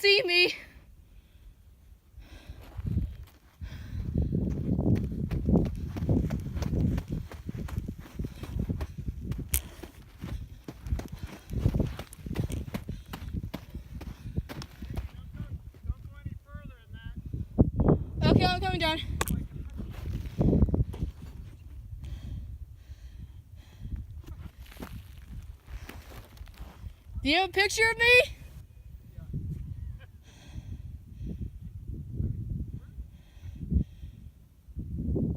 see me. Okay, I'm coming down. Do you have a picture of me?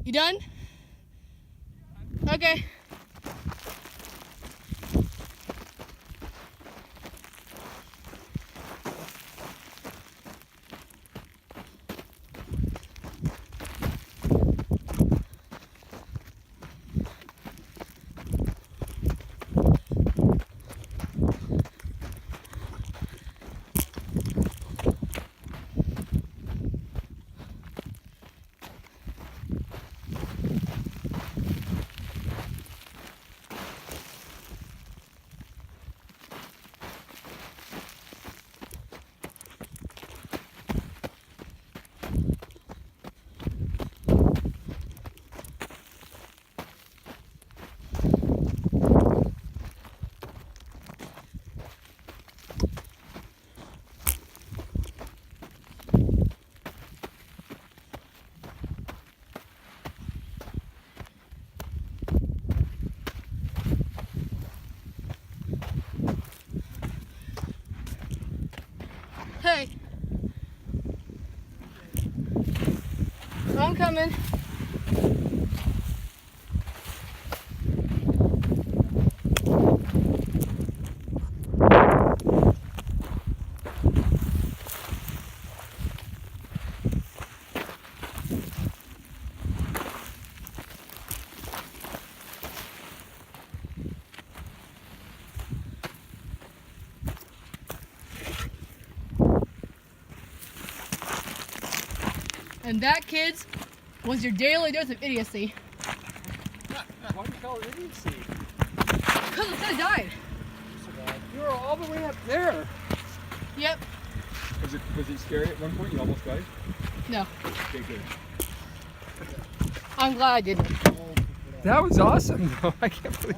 You done? Okay. Hey. I'm coming. And that, kids, was your daily dose of idiocy. Why do you call it idiocy? Because the guy died. You were all the way up there. Yep. Was it scary at one point? You almost died? No. Okay, good. I'm glad I didn't. That was awesome, though. I can't believe